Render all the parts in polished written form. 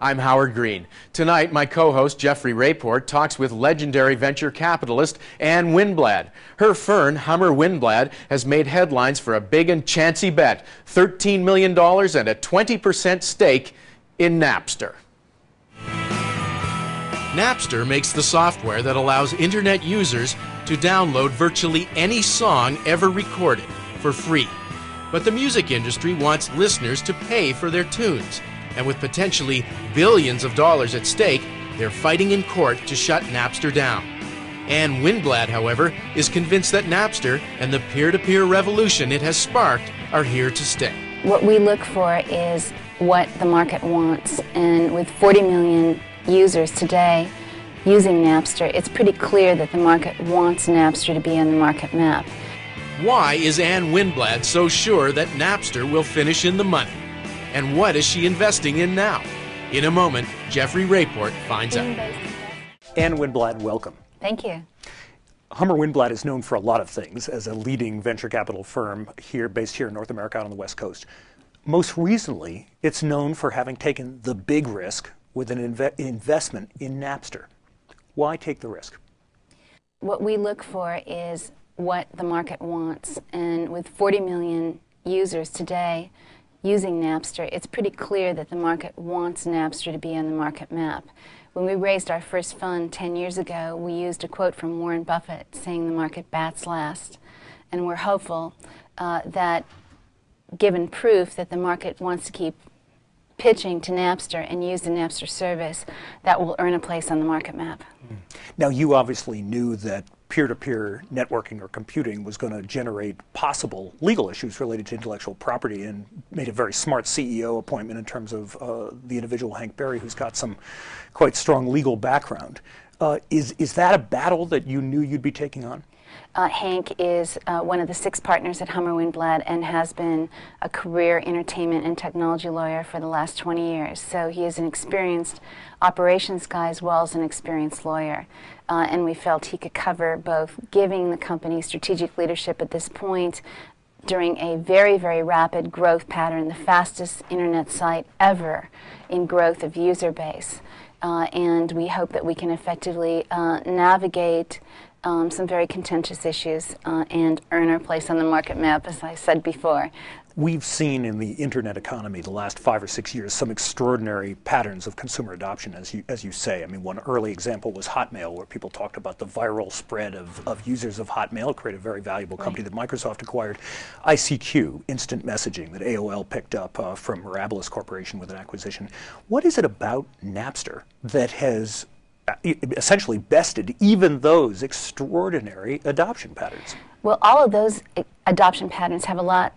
I'm Howard Green. Tonight, my co-host Jeffrey Rayport talks with legendary venture capitalist Ann Winblad. Her firm, Winblad, has made headlines for a big and chancy bet, $13 million and a 20% stake in Napster. Napster makes the software that allows internet users to download virtually any song ever recorded for free. But the music industry wants listeners to pay for their tunes. And with potentially billions of dollars at stake, they're fighting in court to shut Napster down. Ann Winblad, however, is convinced that Napster and the peer-to-peer revolution it has sparked are here to stay. What we look for is what the market wants, and with 40 million users today using Napster, it's pretty clear that the market wants Napster to be on the market map. Why is Ann Winblad so sure that Napster will finish in the money? And what is she investing in now? In a moment, Jeffrey Rayport finds out. Ann Winblad, welcome. Thank you. Winblad is known for a lot of things as a leading venture capital firm based here in North America out on the West Coast. Most recently, it's known for having taken the big risk with an investment in Napster. Why take the risk? What we look for is what the market wants, and with 40 million users today using Napster, it's pretty clear that the market wants Napster to be on the market map. When we raised our first fund 10 years ago, we used a quote from Warren Buffett saying the market bats last. And we're hopeful that given proof that the market wants to keep pitching to Napster and use the Napster service, that will earn a place on the market map. Now, you obviously knew that peer-to-peer networking or computing was going to generate possible legal issues related to intellectual property, and made a very smart CEO appointment in terms of the individual Hank Berry, who's got some quite strong legal background. Is that a battle that you knew you'd be taking on? Hank is one of the 6 partners at Winblad and has been a career entertainment and technology lawyer for the last 20 years. So he is an experienced operations guy as well as an experienced lawyer. And we felt he could cover both giving the company strategic leadership at this point during a very, very rapid growth pattern, the fastest internet site ever in growth of user base. And we hope that we can effectively navigate some very contentious issues and earn our place on the market map, as I said before. We've seen in the internet economy the last 5 or 6 years some extraordinary patterns of consumer adoption, as you say. I mean, one early example was Hotmail, where people talked about the viral spread of users of Hotmail. It created a very valuable company that Microsoft acquired. ICQ, instant messaging, that AOL picked up from Mirabilis Corporation with an acquisition. What is it about Napster that has essentially bested even those extraordinary adoption patterns? Well, all of those adoption patterns have a lot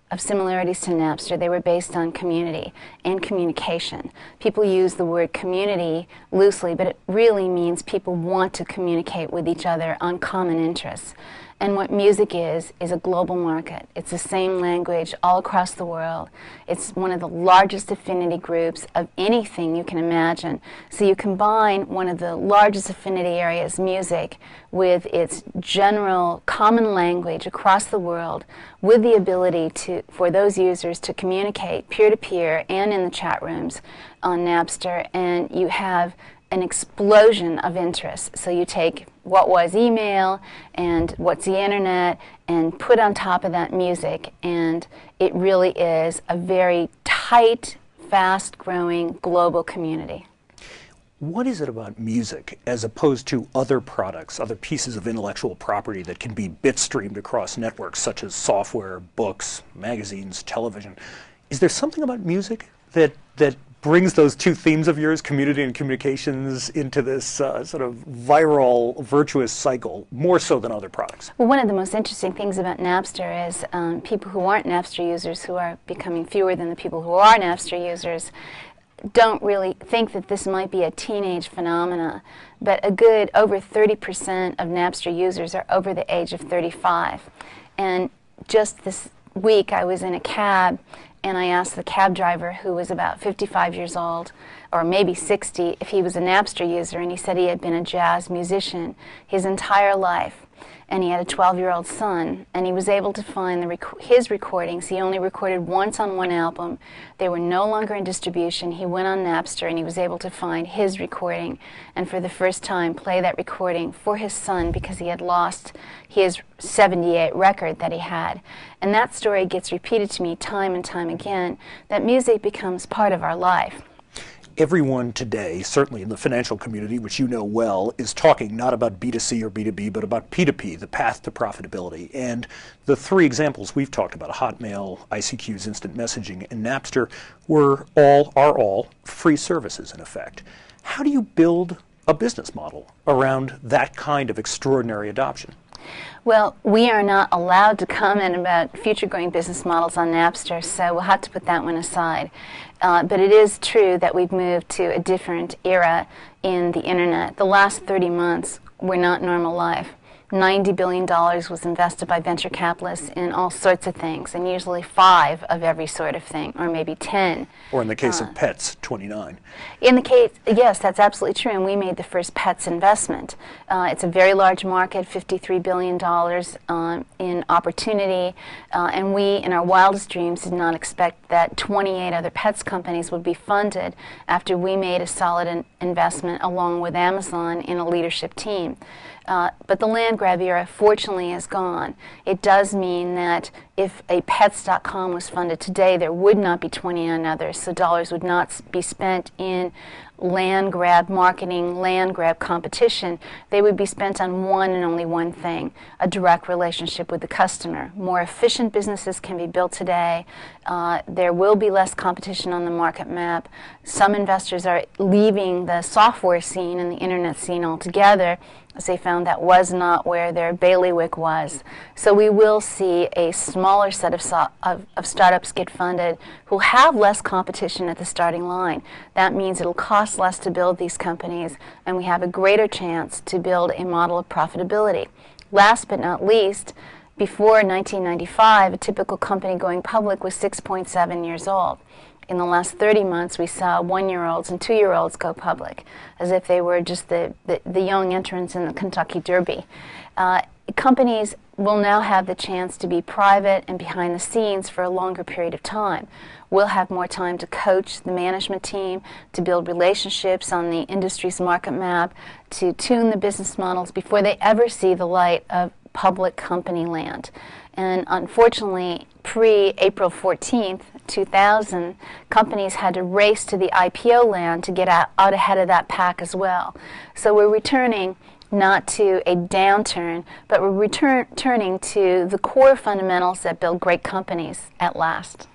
of similarities to Napster. They were based on community and communication. People use the word community loosely, but it really means people want to communicate with each other on common interests. And what music is a global market. It's the same language all across the world. It's one of the largest affinity groups of anything you can imagine. So you combine one of the largest affinity areas, music, with its general common language across the world, with the ability for those users to communicate peer-to-peer and in the chat rooms on Napster, and you have an explosion of interest. So you take what was email and what's the internet and put on top of that music, and it really is a very tight, fast-growing global community. What is it about music as opposed to other products, other pieces of intellectual property that can be bit-streamed across networks such as software, books, magazines, television? Is there something about music that brings those two themes of yours, community and communications, into this sort of viral, virtuous cycle, more so than other products? Well, one of the most interesting things about Napster is people who aren't Napster users, who are becoming fewer than the people who are Napster users, don't really think that this might be a teenage phenomena, but a good over 30% of Napster users are over the age of 35. And just this week I was in a cab, and I asked the cab driver, who was about 55 years old, or maybe 60, if he was a Napster user, and he said he had been a jazz musician his entire life. and he had a 12-year-old son, and he was able to find his recordings. He only recorded once on one album. They were no longer in distribution. He went on Napster, and he was able to find his recording, and for the first time play that recording for his son because he had lost his 78 record that he had. And that story gets repeated to me time and time again, that music becomes part of our life. Everyone today, certainly in the financial community, which you know well, is talking not about B2C or B2B, but about P2P, the path to profitability. And the three examples we've talked about, Hotmail, ICQ's instant messaging, and Napster, are all free services in effect. How do you build a business model around that kind of extraordinary adoption? Well, we are not allowed to comment about future-going business models on Napster, so we'll have to put that one aside. But it is true that we've moved to a different era in the Internet. The last 30 months were not normal life. $90 billion was invested by venture capitalists in all sorts of things, and usually 5 of every sort of thing, or maybe 10. Or in the case of pets, 29. In the case, yes, that's absolutely true, and we made the first pets investment. It's a very large market, $53 billion in opportunity, and we, in our wildest dreams, did not expect that 28 other pets companies would be funded after we made a solid investment along with Amazon in a leadership team. But the land grab era, fortunately, is gone. It does mean that if a Pets.com was funded today, there would not be 29 others, so dollars would not be spent in land grab marketing, land grab competition. They would be spent on one and only one thing, a direct relationship with the customer. More efficient businesses can be built today. There will be less competition on the market map. Some investors are leaving the software scene and the internet scene altogether, as they found that was not where their bailiwick was. So we will see a smaller set of startups get funded who have less competition at the starting line. That means it'll cost less to build these companies, and we have a greater chance to build a model of profitability. Last but not least, before 1995, a typical company going public was 6.7 years old. In the last 30 months, we saw 1-year-olds and 2-year-olds go public, as if they were just the young entrants in the Kentucky Derby. Companies will now have the chance to be private and behind the scenes for a longer period of time. We'll have more time to coach the management team, to build relationships on the industry's market map, to tune the business models before they ever see the light of public company land. And unfortunately, pre-April 14th, 2000, companies had to race to the IPO land to get out ahead of that pack as well. So we're returning not to a downturn, but we're returning to the core fundamentals that build great companies at last.